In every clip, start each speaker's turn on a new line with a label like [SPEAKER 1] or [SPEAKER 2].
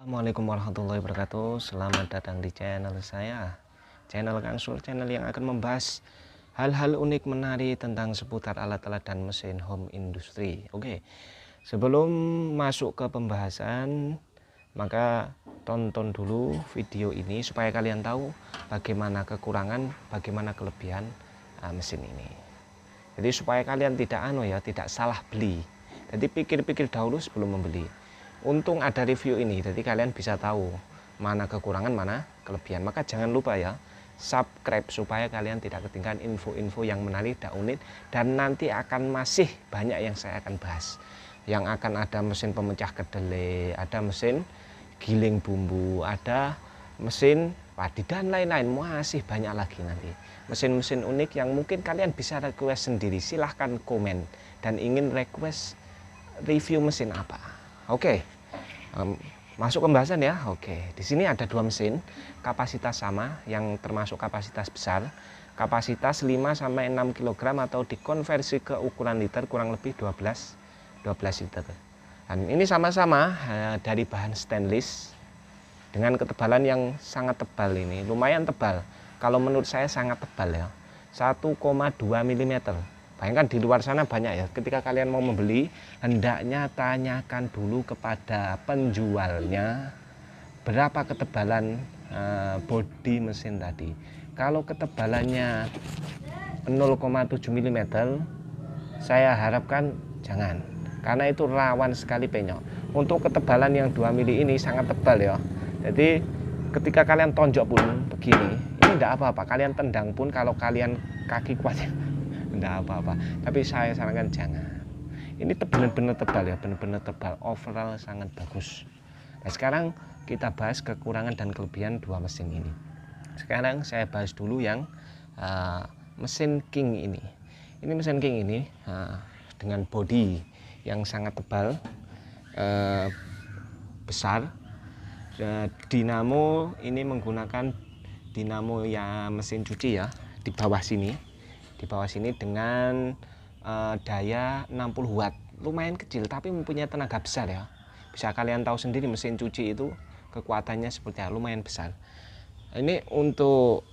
[SPEAKER 1] Assalamualaikum warahmatullahi wabarakatuh. Selamat datang di channel saya, channel Kang Sur, channel yang akan membahas hal-hal unik menarik tentang seputar alat-alat dan mesin home industry. Oke, sebelum masuk ke pembahasan, maka tonton dulu video ini supaya kalian tahu bagaimana kekurangan, bagaimana kelebihan mesin ini. Jadi supaya kalian tidak salah beli. Jadi pikir-pikir dahulu sebelum membeli. Untung ada review ini, jadi kalian bisa tahu mana kekurangan, mana kelebihan. Maka jangan lupa ya, subscribe supaya kalian tidak ketinggalan info-info yang menarik dan unik. Dan nanti akan masih banyak yang saya akan bahas. Yang akan ada mesin pemecah kedelai, ada mesin giling bumbu, ada mesin padi dan lain-lain. Masih banyak lagi nanti. Mesin-mesin unik yang mungkin kalian bisa request sendiri. Silahkan komen dan ingin request review mesin apa. Oke, masuk pembahasan ya. Oke, di sini ada dua mesin kapasitas sama yang termasuk kapasitas besar, kapasitas 5-6 kg atau dikonversi ke ukuran liter kurang lebih 12 liter. Dan ini sama-sama dari bahan stainless dengan ketebalan yang sangat tebal, ini lumayan tebal. Kalau menurut saya sangat tebal ya, 1,2 mm. Bayangkan di luar sana banyak ya, ketika kalian mau membeli, hendaknya tanyakan dulu kepada penjualnya berapa ketebalan bodi mesin tadi. Kalau ketebalannya 0,7 mm, saya harapkan jangan, karena itu rawan sekali penyok. Untuk ketebalan yang 2 mm ini sangat tebal ya. Jadi ketika kalian tonjok pun begini, ini tidak apa-apa. Kalian tendang pun kalau kalian kaki kuat ya, tidak apa-apa, tapi saya sarankan jangan. Ini benar-benar tebal ya, benar-benar tebal, overall sangat bagus. Nah, sekarang kita bahas kekurangan dan kelebihan dua mesin ini. Sekarang saya bahas dulu yang mesin King ini. Ini mesin King ini dengan bodi yang sangat tebal, besar. Dinamo ini menggunakan dinamo ya mesin cuci ya, di bawah sini dengan daya 60 watt, lumayan kecil tapi mempunyai tenaga besar ya. Bisa kalian tahu sendiri mesin cuci itu kekuatannya seperti apa, lumayan besar. Ini untuk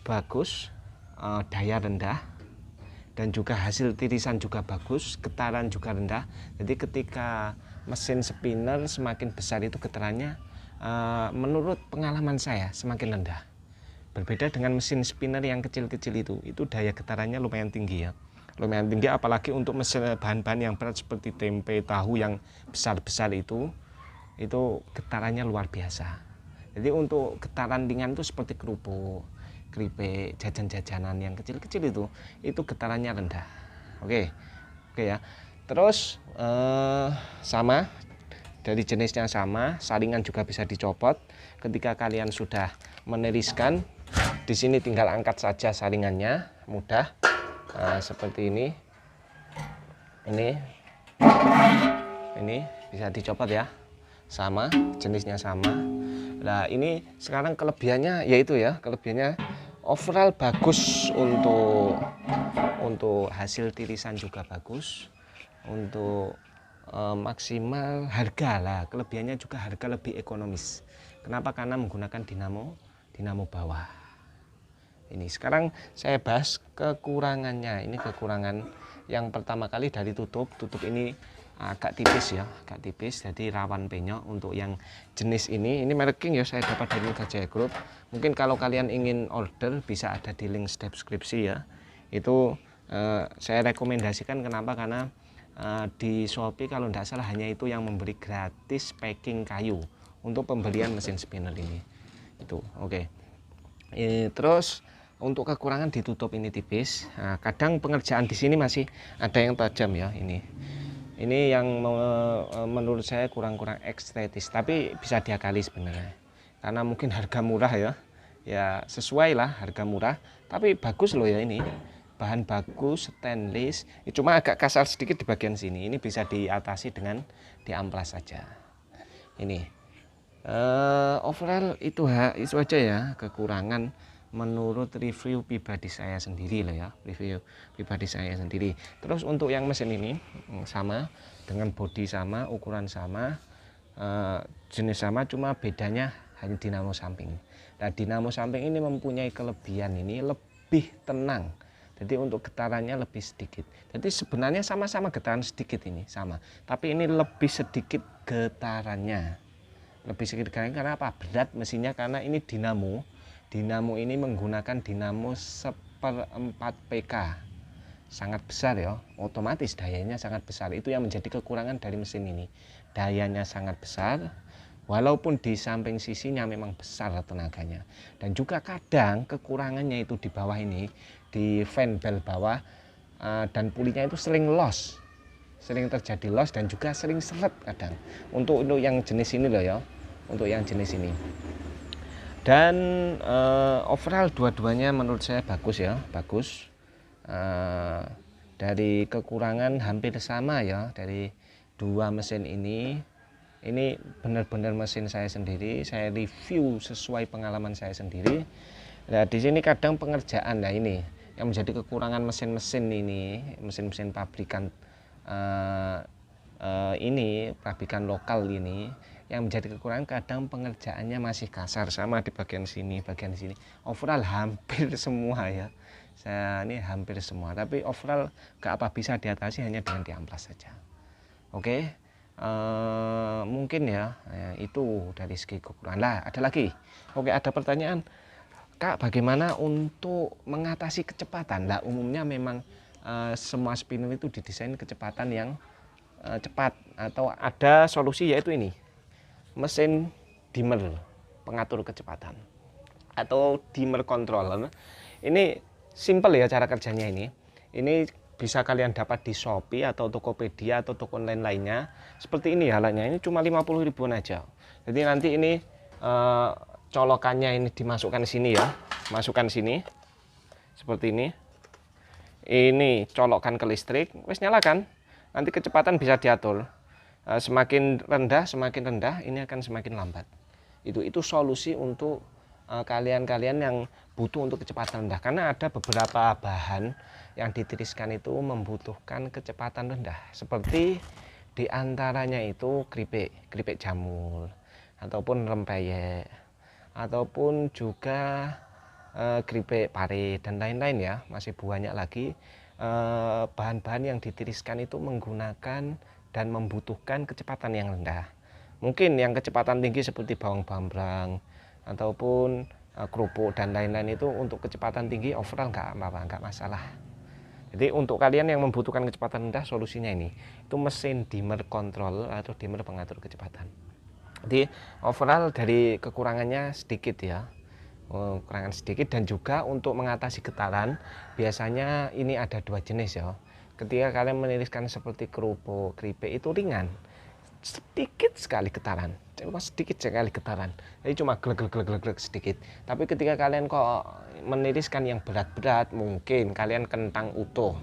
[SPEAKER 1] bagus, daya rendah, dan juga hasil tirisan juga bagus, getaran juga rendah. Jadi ketika mesin spinner semakin besar itu getarannya menurut pengalaman saya semakin rendah. Berbeda dengan mesin spinner yang kecil-kecil itu daya getarannya lumayan tinggi ya. Lumayan tinggi, apalagi untuk mesin bahan-bahan yang berat seperti tempe, tahu yang besar-besar itu getarannya luar biasa. Jadi untuk getaran ringan itu seperti kerupuk, keripik, jajan-jajanan yang kecil-kecil itu getarannya rendah. Oke ya. Terus sama, dari jenisnya sama, saringan juga bisa dicopot. Ketika kalian sudah meniriskan, di sini tinggal angkat saja saringannya, mudah. Seperti ini bisa dicopot ya, sama, jenisnya sama. Nah ini sekarang kelebihannya yaitu ya, kelebihannya overall bagus, untuk hasil tirisan juga bagus, untuk maksimal harga lah. Kelebihannya juga harga lebih ekonomis. Kenapa? Karena menggunakan dinamo bawah. Ini sekarang saya bahas kekurangannya. Ini kekurangan yang pertama kali dari tutup ini agak tipis ya, agak tipis, jadi rawan penyok. Untuk yang jenis ini merek King ya, saya dapat dari Gajah Group. Mungkin kalau kalian ingin order bisa ada di link deskripsi ya. Itu saya rekomendasikan. Kenapa? Karena di Shopee kalau tidak salah hanya itu yang memberi gratis packing kayu untuk pembelian mesin spinner ini. Itu oke. Terus untuk kekurangan ditutup ini tipis. Nah, kadang pengerjaan di sini masih ada yang tajam ya. Ini yang menurut saya kurang estetis, tapi bisa diakali sebenarnya. Karena mungkin harga murah ya. Ya sesuai lah, harga murah, tapi bagus loh ya ini. Bahan bagus, stainless. Cuma agak kasar sedikit di bagian sini. Ini bisa diatasi dengan diamplas saja. Ini overall itu aja ya kekurangan menurut review pribadi saya sendiri lah ya, review pribadi saya sendiri. Terus untuk yang mesin ini sama, dengan bodi sama, ukuran sama, jenis sama, cuma bedanya hanya dinamo samping. Nah, dinamo samping ini mempunyai kelebihan ini lebih tenang. Jadi untuk getarannya lebih sedikit. Jadi sebenarnya sama-sama getaran sedikit ini sama, tapi ini lebih sedikit getarannya. Lebih sedikit getarannya karena apa? Berat mesinnya karena ini dinamo. Dinamo ini menggunakan dinamo 1/4 PK. Sangat besar ya, otomatis dayanya sangat besar. Itu yang menjadi kekurangan dari mesin ini. Dayanya sangat besar, walaupun di samping sisinya memang besar tenaganya. Dan juga kadang kekurangannya itu di bawah ini, di fan bel bawah, dan pulinya itu sering loss, sering terjadi loss dan juga sering seret kadang. Untuk yang jenis ini loh ya, untuk yang jenis ini. Dan overall dua-duanya menurut saya bagus ya, bagus. Dari kekurangan hampir sama ya dari dua mesin ini. Ini benar-benar mesin saya sendiri, saya review sesuai pengalaman saya sendiri. Nah, di sini kadang pengerjaan, nah ini yang menjadi kekurangan mesin-mesin ini, mesin-mesin pabrikan ini, pabrikan lokal ini, yang menjadi kekurangan kadang pengerjaannya masih kasar, sama di bagian sini, bagian sini. Overall hampir semua ya, saya ini hampir semua, tapi overall gak apa bisa diatasi hanya dengan diamplas saja. Oke. Mungkin ya, itu dari segi kekurangan. Lah ada lagi, oke, ada pertanyaan, Kak, bagaimana untuk mengatasi kecepatan? Lah umumnya memang semua spinner itu didesain kecepatan yang cepat, atau ada solusi yaitu ini, mesin dimmer pengatur kecepatan atau dimmer control. Ini simple ya cara kerjanya ini bisa kalian dapat di Shopee atau Tokopedia atau toko online lainnya. Seperti ini alatnya, ini cuma 50 ribuan aja. Jadi nanti ini colokannya ini dimasukkan sini ya, masukkan sini seperti ini. Ini colokkan ke listrik, wes nyalakan. Nanti kecepatan bisa diatur. Semakin rendah ini akan semakin lambat. Itu solusi untuk kalian-kalian yang butuh untuk kecepatan rendah, karena ada beberapa bahan yang ditiriskan itu membutuhkan kecepatan rendah, seperti diantaranya itu keripik jamur ataupun rempeyek ataupun juga keripik pare dan lain-lain ya, masih banyak lagi bahan-bahan yang ditiriskan itu menggunakan dan membutuhkan kecepatan yang rendah. Mungkin yang kecepatan tinggi seperti bawang bambrang ataupun kerupuk dan lain-lain itu untuk kecepatan tinggi overall nggak masalah. Jadi untuk kalian yang membutuhkan kecepatan rendah, solusinya ini, itu mesin dimmer control atau dimmer pengatur kecepatan. Jadi overall dari kekurangannya sedikit ya, kekurangan sedikit. Dan juga untuk mengatasi getaran, biasanya ini ada dua jenis ya. Ketika kalian meniriskan seperti kerupuk, keripik, itu ringan, sedikit sekali getaran, jadi cuma glek sedikit. Tapi ketika kalian kok meniriskan yang berat-berat, mungkin kalian kentang utuh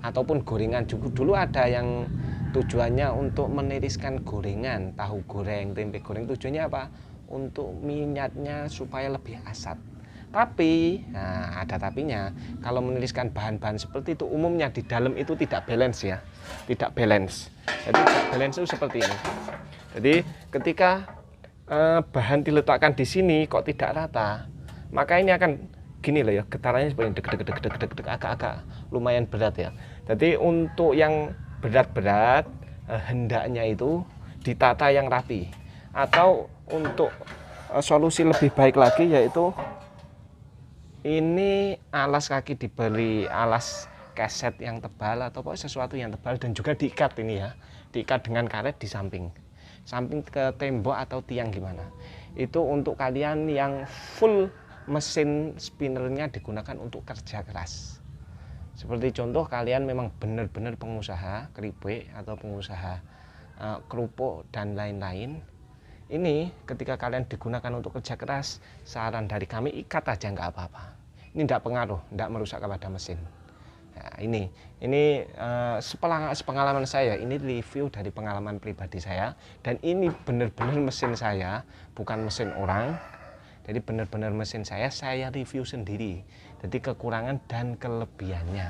[SPEAKER 1] ataupun gorengan, juga dulu ada yang tujuannya untuk meniriskan gorengan, tahu goreng, tempe goreng, tujuannya apa? Untuk minyaknya supaya lebih asat. Tapi, nah ada tapinya, kalau meniriskan bahan-bahan seperti itu umumnya di dalam itu tidak balance ya, tidak balance. Jadi tidak balance itu seperti ini. Jadi ketika bahan diletakkan di sini kok tidak rata, maka ini akan gini loh ya, getarannya seperti deg, agak-agak lumayan berat ya. Jadi untuk yang berat-berat hendaknya itu ditata yang rapi. Atau untuk solusi lebih baik lagi yaitu ini alas kaki diberi alas keset yang tebal atau sesuatu yang tebal, dan juga diikat ini ya, diikat dengan karet di samping ke tembok atau tiang gimana. Itu untuk kalian yang full mesin spinnernya digunakan untuk kerja keras. Seperti contoh kalian memang benar-benar pengusaha keripik atau pengusaha kerupuk dan lain-lain. Ini ketika kalian digunakan untuk kerja keras, saran dari kami ikat aja nggak apa-apa. Ini tidak pengaruh, tidak merusak kepada mesin. Nah, ini sepengalaman saya, ini review dari pengalaman pribadi saya, dan ini benar-benar mesin saya, bukan mesin orang. Jadi benar-benar mesin saya review sendiri. Jadi kekurangan dan kelebihannya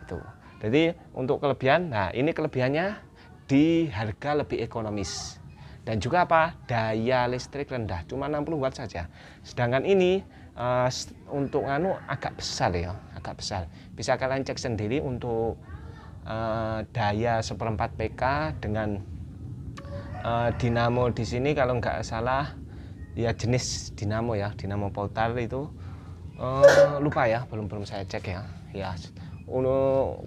[SPEAKER 1] itu. Jadi untuk kelebihan, nah ini kelebihannya di harga lebih ekonomis. dan juga apa, daya listrik rendah, cuma 60 watt saja. Sedangkan ini untuk agak besar ya, agak besar. Bisa kalian cek sendiri untuk daya 1/4 PK dengan dinamo di sini kalau nggak salah ya jenis dinamo ya, dinamo Pautar itu lupa ya, belum saya cek ya. Ya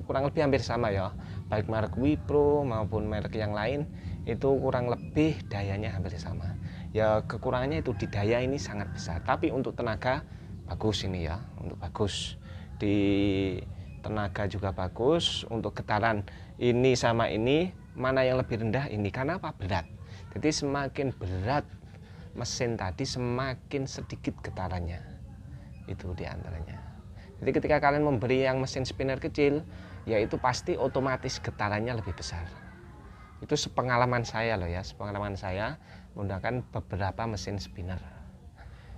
[SPEAKER 1] kurang lebih hampir sama ya, baik merek Wipro maupun merek yang lain itu kurang lebih dayanya hampir sama. Ya kekurangannya itu di daya ini sangat besar, tapi untuk tenaga bagus ini ya, untuk bagus di tenaga juga bagus. Untuk getaran ini sama ini mana yang lebih rendah, ini karena apa, berat. Jadi semakin berat mesin tadi semakin sedikit getarannya, itu diantaranya. Jadi ketika kalian memberi yang mesin spinner kecil, yaitu pasti otomatis getarannya lebih besar. Itu sepengalaman saya loh ya, sepengalaman saya menggunakan beberapa mesin spinner.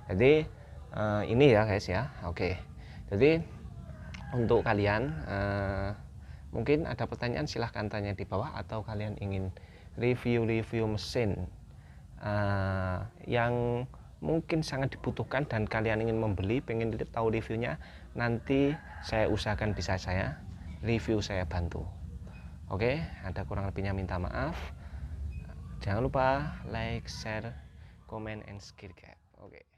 [SPEAKER 1] Jadi ini ya guys ya, oke. Jadi untuk kalian mungkin ada pertanyaan, silahkan tanya di bawah, atau kalian ingin review mesin yang mungkin sangat dibutuhkan dan kalian ingin membeli, pengen tahu reviewnya, nanti saya usahakan bisa saya review, saya bantu. Oke, ada kurang lebihnya minta maaf. Jangan lupa like, share, comment, and subscribe. Oke.